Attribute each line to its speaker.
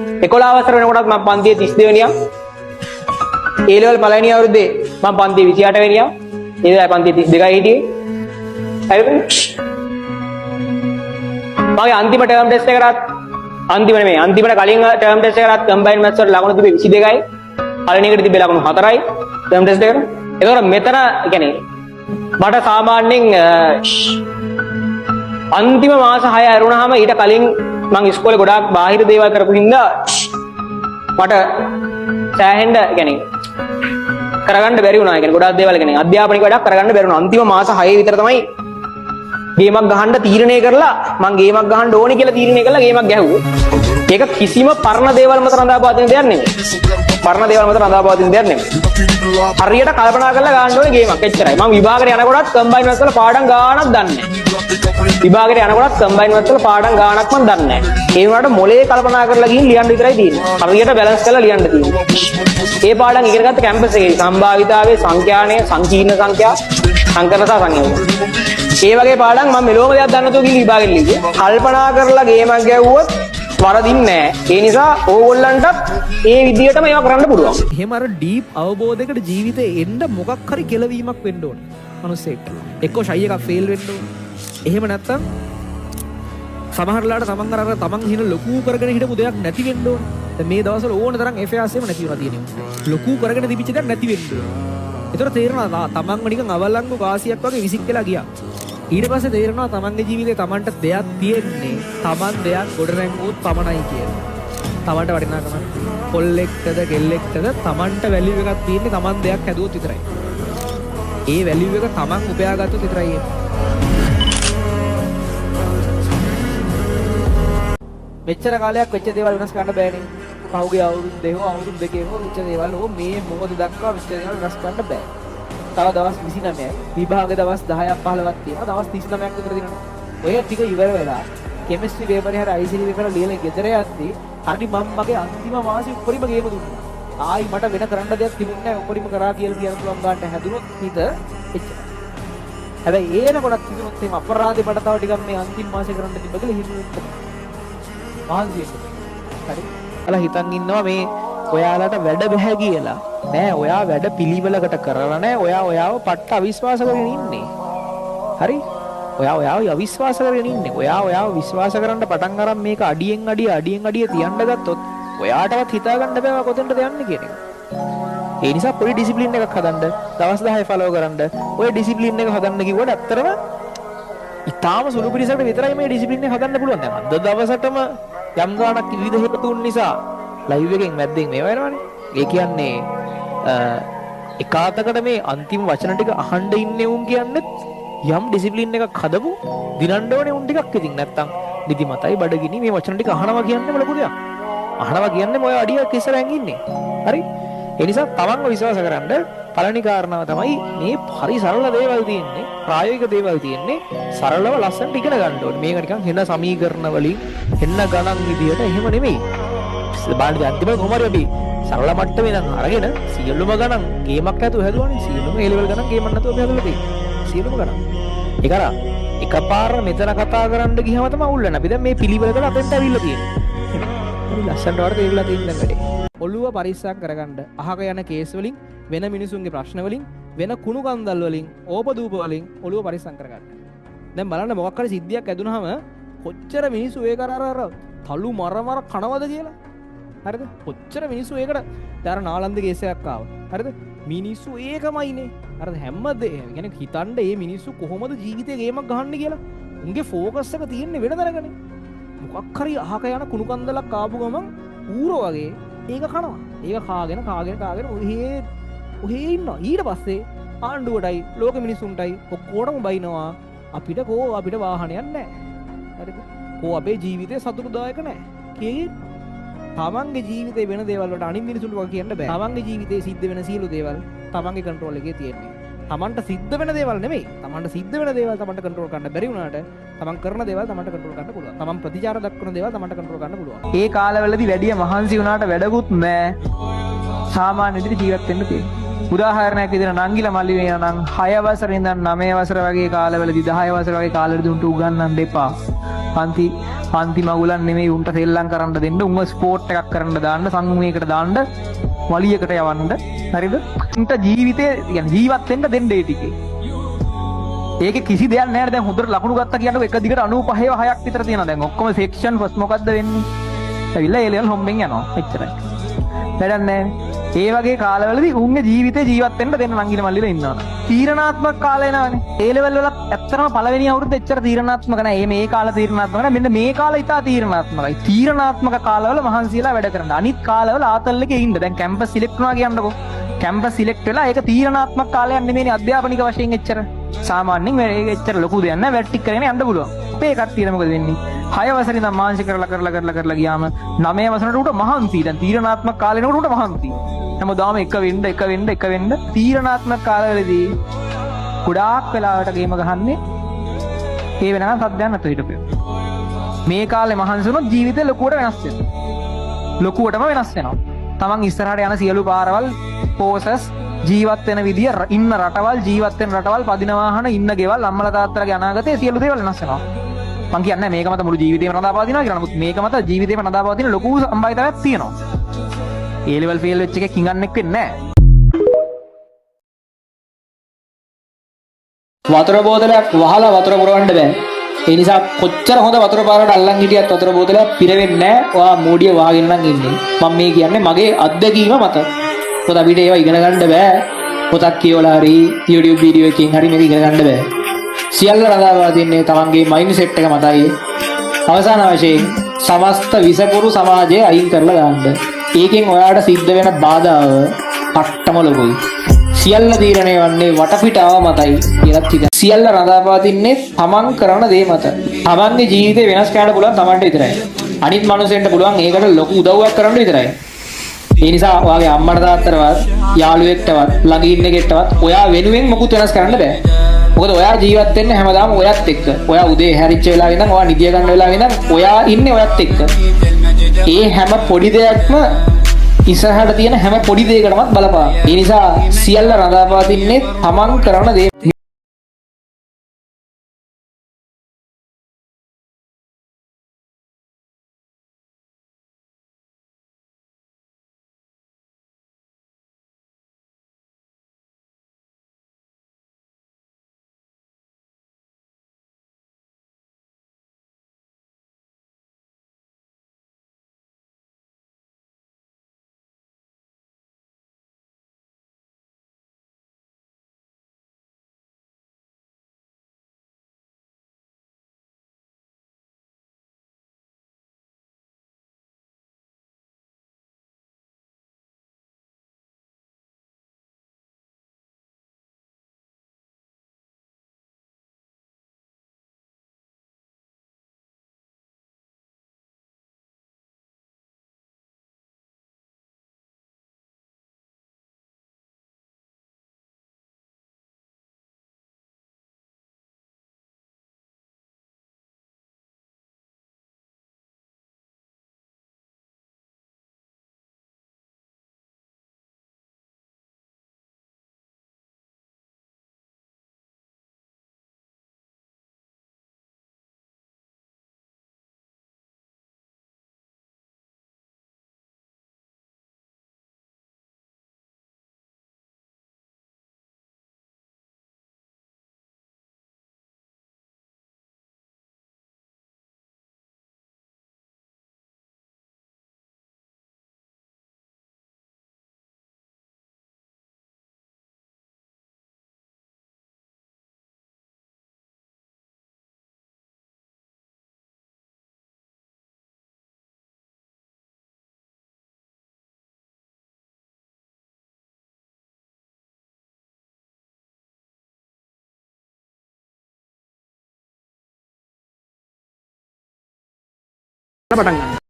Speaker 1: 11 වසර වෙනකොටත් මම පන්තියේ 32 වෙනියා. A level පළවෙනි අවුරුද්දේ මම පන්තියේ 28 වෙනියා. ඒ වෙලාවේ පන්තියේ 32යි හිටියේ. හරිද? මගේ අන්තිම ටර්ම් ටෙස්ට් එක කරත් අන්තිම නෙමෙයි අන්තිමට කලින් ටර්ම් ටෙස්ට් එක කරත් කම්බයින් මැත්ස් වල ලකුණු තිබ්බේ 22යි. පළවෙනි එකට තිබ්බේ ලකුණු 4යි ටර්ම් ටෙස්ට් එකට. ඒතකොට මෙතන කියන්නේ මට සාමාන්‍යයෙන් අන්තිම මාස 6 ඇරුණාම ඊට කලින් මම ඉස්කෝලේ ගොඩාක් බාහිර දේවල් කරපු හින්දා මට සෑහෙන්න يعني කරගන්න බැරි වුණා. يعني ගොඩාක් දේවල් يعني අධ්‍යාපනික වැඩක් කරගන්න බැරි වුණා. අන්තිම මාස 6 විතර තමයි ගේමක් ගහන්න තීරණය කරලා මම ගේමක් ගහන්න ඕනේ කියලා තීරණය කරලා ගේමක් ගැහුවා. ඒක කිසිම පරණ දේවල් මත රඳා පවතින දෙයක් නෙමෙයි. පරණ දේවල් මත රඳා පවතින දෙයක් නෙමෙයි. හරියට කල්පනා කරලා ගන්න ඕනේ ගේමක්. එච්චරයි. මම විභාගයට යනකොටත් කම්බයින් මැත්ස් වල පාඩම් ගාණක් දන්නේ නැහැ. විභාගයට යනකොටත් කම්බයින් මැත්ස් වල පාඩම් ගාණක් මම දන්නේ නැහැ. ඒ වුණාට මොලේ කල්පනා කරලා ගිහින් ලියන්න විතරයි තියෙන්නේ. හරියට බැලන්ස් කරලා ලියන්න තියෙන්නේ. ඒ පාඩම් ඉගෙන ගත්ත කැම්පස් එකේ සම්භාවිතාවේ සංඛ්‍යානය, සංකීර්ණ සංඛ්‍යා, සංකරණතා සංයෝග. ඒ වගේ පාඩම් මම මෙලොවම දෙයක් දන්නේ නැතුව ගිහින් විභාගෙට ලිව්වේ. කල්පනා කරලා ගේමක් ගැව්වොත් වරදින්නේ නැහැ. ඒ නිසා ඕගොල්ලන්ටත් ඒ විදිහටම ඒවා කරන්න පුළුවන්.
Speaker 2: එහෙම අර ඩීප් අවබෝධයකට ජීවිතේ එන්න මොකක් හරි කෙලවීමක් වෙන්න ඕනේ. මිනිස්සෙක්. එක්කෝ ෂයි එකක් ෆේල් වෙන්න ඕනේ. එහෙම නැත්තම් සමහරලාට තමන් අර තමන් හින ලොකු කරගෙන හිටපු දෙයක් නැති වෙන්න ඕනේ. දැන් මේ දවස්වල ඕන තරම් FAS එකම නැති වෙනවා තියෙනවා. ලොකු කරගෙන තිබිච්ච දෙයක් නැති වෙන්න ඕනේ. ඒතර තේරෙනවා තමන්ව නිකන් අවලංගු කාසියක් වගේ විසික් වෙලා ගියා. ඊට පස්සේ තේරෙනවා තමන්ගේ ජීවිතේ තමන්ට දෙයක් තියෙන්නේ තමන් දෙයක් ගොඩ නැංගුවොත් පමණයි කියලා. තමන්ට වටිනාකම කොල්ලෙක්ටද කෙල්ලෙක්ටද තමන්ට වැලියු එකක් තියෙන්නේ තමන් දෙයක් හැදුවොත් විතරයි. ඒ වැලියු එක තමන් උපයාගත්තොත් විතරයි. මෙච්චර කාලයක් වෙච්ච දේවල් වෙනස් කරන්න බෑනේ. පහුගිය අවුරුදු දෙකෝ අවුරුදු දෙකේ හෝ වෙච්ච දේවල් ඕ මේ මොකද දක්වා වෙච්ච දේවල් වෙනස් කරන්න බෑ. තව දවස් 29ක් විභාග දවස් 10ක් 15ක් තියෙනවා. දවස් 39ක් විතර දිනනවා. ඔය ටික ඉවර වෙලා කෙමිස්ට්‍රි පේපර් එක හරි ICT පේපර් ලියලා ගෙදර යද්දී හරි මම මගේ අන්තිම මාසෙ උඩරිම ගේම දුන්නා. ආයි මට වෙන කරන්න දෙයක් තිබුණේ නැහැ. උඩරිම කරා කියලා කියන්න පුළුවන් ගන්නට හැදුනොත් හිත එච්චර. හැබැයි ඒනකොටත් හිතුනොත් එහෙම අපරාධේ මට තව ටිකක් මේ අන්තිම මාසෙ කරන්න තිබ්බ කියලා හිතුනොත් මහන්සියෙන්න. හරි. අලා හිතන් ඉන්නවා මේ ඔයාලට වැඩ බෑ කියලා. නෑ ඔයා වැඩ පිළිවෙලකට කරලා නෑ. ඔයාව පට්ට අවිශ්වාස කරගෙන ඉන්නේ. හරි? ඔයාව අවිශ්වාස කරගෙන ඉන්නේ. ඔයාව විශ්වාස කරන්න පටන් අරන් මේක අඩියෙන් අඩිය තියන්න ගත්තොත් ඔයාටවත් හිතා ගන්න බෑ කොතෙන්ද යන්නේ කියන එක. ඒ නිසා පොඩි ඩිසිප්ලින් එකක් හදන්න. දවස් 10 ෆලෝ කරන්න. ඔය ඩිසිප්ලින් එක හදන්න කිව්වට ඇත්තටම ඊටාම සුළු පිළිසකට විතරයි මේ ඩිසිප්ලින් එක හදන්න පුළුවන්. දැන් අද දවසටම යම් ගානක් විවිධ හේතුන් නිසා ලයිව් එකෙන් මැද්දෙන් මේවා එනවනේ. ඒ කියන්නේ එකාතකට මේ අන්තිම වචන ටික අහන්න ඉන්නේ උන් කියන්නේ යම් ඩිසිප්ලින් එකක් හදපු දිනන්න ඕනේ උන් ටිකක් ඉතින් නැත්තම් නිදිමතයි බඩගිනි මේ වචන ටික අහනවා කියන්නේම ලොකු දෙයක්. අහනවා කියන්නේ ඔය අඩියක් ඉස්සරහින් ඉන්නේ. හරි? ඒ නිසා තමන්ව විශ්වාස කරන්න පළවෙනි කාරණාව තමයි මේ හරි සරල දේවල් තියෙන්නේ ප්‍රායෝගික දේවල් තියෙන්නේ සරලව ලස්සනට ඉගෙන ගන්න ඕනේ. මේක නිකන් හෙන සමීකරණ වලින් හෙන්න ගණන් විදියට එහෙම නෙමෙයි. බාහිර අන්තිම කොහමද අපි සරල මට්ටමේ නම් අරගෙන සියලුම ගණන් ගේමක් ඇතුව හැදුවානේ. සියලුම A level ගණන් ගේමක් නැතුව අපි හදලා තියෙන්නේ. සියලුම ගණන්. ඒක අර එකපාර මෙතන කතා කරන්න ගියම තමයි අවුල් වෙන්නේ. අපි දැන් මේ පිළිවෙලකට අතෙන්ට ඇවිල්ලා තියෙන්නේ. හරි ලස්සනට වරද ඒවිලා තියෙන දැන් වැඩේ. ඔළුව පරිස්සම් කරගන්න අහක යන කේස් වලින් වෙන මිනිසුන්ගේ ප්‍රශ්න වලින් වෙන කුණු කන්දල් වලින් ඕපදූප වලින් ඔළුව පරිස්සම් කරගන්න. දැන් බලන්න මොකක් හරි සිද්ධියක් ඇදුනහම කොච්චර මිනිස්සු ඒක අර තලු මර කනවද කියලා. හරිද? කොච්චර මිනිස්සු ඒකට දැන් නාලන්ද කේස් එකක් ආවා. හරිද? මිනිස්සු ඒකමයිනේ. හරිද? හැමදේම කියන්නේ හිතන්න මේ මිනිස්සු කොහොමද ජීවිතේ ගේමක් ගහන්නේ කියලා. උන්ගේ ෆෝකස් එක තියෙන්නේ වෙන තැනකනේ. මොකක් හරි අහක යන කුණු කන්දලක් ආපු ගමන් ඌරෝ වගේ ඒක කනවා. ඒක කාගෙන ඔහේ ඉන්නවා. ඊට පස්සේ ආණ්ඩුවටයි ලෝක මිනිසුන්ටයි ඔක්කොටම බයිනවා අපිට වාහනයක් නැහැ. හරිද? අපේ ජීවිතේ සතුටුදායක නැහැ. කියන්නේ තමන්ගේ ජීවිතේ වෙන දේවල් වලට අනිත් මිනිසුන්ට වගේ කියන්න බෑ. තමන්ගේ ජීවිතේ සිද්ධ වෙන සියලු දේවල් තමන්ගේ කන්ට්‍රෝල් එකේ තියෙන්නේ. තමන්ට සිද්ධ වෙන දේවල් නෙමෙයි. තමන්ට සිද්ධ වෙන දේවල් තමන්ට කන්ට්‍රෝල් කරන්න බැරි වුණාට තමන් කරන දේවල් තමන්ට කන්ට්‍රෝල් කරන්න පුළුවන්. තමන් ප්‍රතිචාර දක්වන දේවල් තමන්ට කන්ට්‍රෝල් කරන්න පුළුවන්.
Speaker 1: ඒ කාලවලදී වැඩිය මහන්සි වුණාට වැඩකුත් නෑ. සාමාන්‍ය විදිහට ජීවත් වෙන්න තියෙනවා.
Speaker 2: උදාහරණයක් විදිහට නංගිලා මල්ලි වෙනා නම් 6 වසරේ ඉඳන් 9 වසර වගේ කාලවලදී 10 වසර වගේ කාලවලදී උන්ට උගන්වන්න එපා. පන්ති මගුලන් නෙමෙයි උන්ට සෙල්ලම් කරන්න දෙන්න. උන්ව ස්පෝර්ට් එකක් කරන්න දාන්න, සංගමයකට දාන්න, වලියකට යවන්න. හරිද? උන්ට ජීවිතේ يعني ජීවත් වෙන්න දෙන්න ඒ ටිකේ. ඒකේ කිසි දෙයක් නැහැ. දැන් හොඳට ලකුණු ගත්තා කියනකොට එක දිගට 95 6ක් විතර තියෙනවා. දැන් ඔක්කොම සෙක්ෂන් ෆස්ට් මොකද්ද වෙන්නේ? ඇවිල්ලා ඒ ලෙවල් හොම්බෙන් යනවා. එච්චරයි. වැඩක් නැහැ. ඒ වගේ කාලවලදී උන්ගේ ජීවිතේ ජීවත් වෙන්න දෙන්න නංගින මල්ලිලා ඉන්නවා. තීරණාත්මක කාලය එනවනේ. ඒ ලෙවල් වල ඇත්තටම පළවෙනි අවුරුද්ද එච්චර තීරණාත්මක නැහැ. මේ කාල තීරණාත්මක නැහැ. මෙන්න මේ කාලය ඉතා තීරණාත්මකයි. තීරණාත්මක කාලවල මහන්සියලා වැඩ කරන්න. අනිත් කාලවල ආතල් එකේ ඉන්න. දැන් කැම්පස් සිලෙක්ට් වුණා කියන්නකෝ. කැම්පස් සිලෙක්ට් වෙලා ඒක තීරණාත්මක කාලයක් නෙමෙයිනේ අධ්‍යාපනික වශයෙන් එච්චර. සාමාන්‍යයෙන් ඒක එච්චර ලොකු දෙයක් නැහැ. වැට් ටික කරගෙන යන්න පුළුවන්. අපේ කට්ටියට මොකද වෙන්නේ? 6 වසරේ ඉඳන් මානසික කරලා ගියාම 9 වසරට උට මහන්සි. දැන් තීරණාත්මක කාලේනකොට උට මහන්සි. හැමදාම එක වෙන්න තීරණාත්මක කාලවලදී ගොඩාක් වෙලාවට ගේම ගහන්නේ ඒ වෙනකන් සද්දයක් නැතුව හිටපෙව. මේ කාලේ මහන්සි වුණොත් ජීවිතේ ලොකුවට වෙනස් වෙනවා. ලොකුවටම වෙනස් වෙනවා. තමන් ඉස්සරහට යන සියලු පාරවල් පෝසස් ජීවත් වෙන විදිය ඉන්න රටවල් ජීවත් වෙන රටවල් පදින වාහන ඉන්න ගෙවල් අම්මලා තාත්තලාගේ අනාගතයේ සියලු දේවල් වෙනස් වෙනවා. මං කියන්නේ මේක මත මුළු ජීවිතේම රඳාපවතිනවා කියලා. නමුත් මේක මත ජීවිතේම රඳාපවතින ලොකු සම්භාවිතාවයක් තියෙනවා. ඒ ලෙවල් ෆේල් වෙච්ච එකේ කිඟන්නෙක් වෙන්නේ නැහැ.
Speaker 1: වතුර බෝතලයක් වහලා වතුර පුරවන්න බෑ. ඒ නිසා කොච්චර හොඳ වතුර පාරකට අල්ලන් හිටියත් වතුර බෝතලයක් පිරෙන්නේ නැහැ. ඔයා මූඩිය වහගෙන නම් ඉන්නේ. මම මේ කියන්නේ මගේ අත්දැකීම මත. පොත අපිට ඒවා ඉගෙන ගන්න බෑ. පොතක් කියවලා හරි YouTube වීඩියෝ එකකින් හරි මේක ඉගෙන ගන්න බෑ. සියල්ල රඳාවා තින්නේ තමන්ගේ මයින්ඩ් සෙට් එක මතයි. අවසාන වශයෙන් සමස්ත විසකුරු සමාජය අයින් කරලා දාන්න. ඒකෙන් ඔයාට සිද්ධ වෙන බාධාව පට්ටම ලොකුයි. සියල්ල තීරණය වන්නේ වටපිටාව මතයි කියලා හිතන්න. සියල්ල රඳාපවතින්නේ තමන් කරන දේ මත. තමන්ගේ ජීවිතේ වෙනස් කරන්න පුළුවන් තමන්ට විතරයි. අනිත් මිනිස්සුන්ට පුළුවන් ඒකට ලොකු උදව්වක් කරන්න විතරයි. ඒ නිසා ඔයාගේ අම්මට තාත්තටවත් යාළුවෙක්ටවත් ළඟ ඉන්න කෙනෙක්ටවත් ඔයා වෙනුවෙන් මොකුත් වෙනස් කරන්න බෑ. මොකද ඔයා ජීවත් වෙන්නේ හැමදාම ඔයත් එක්ක. ඔයා උදේ හැරිච්ච වෙලාවෙ ඉඳන් ඔයා නිදිය ගන්න වෙලාවෙ ඉඳන් ඔයා ඉන්නේ ඔයත් එක්ක. ඒ හැම පොඩි දෙයක්ම ඉස්සරහට තියෙන හැම පොඩි දෙයකටමත් බලපාන. ඒ නිසා සියල්ල රඳාපවතින්නේ තමන් කරන දේ.
Speaker 2: පටන් ගන්න.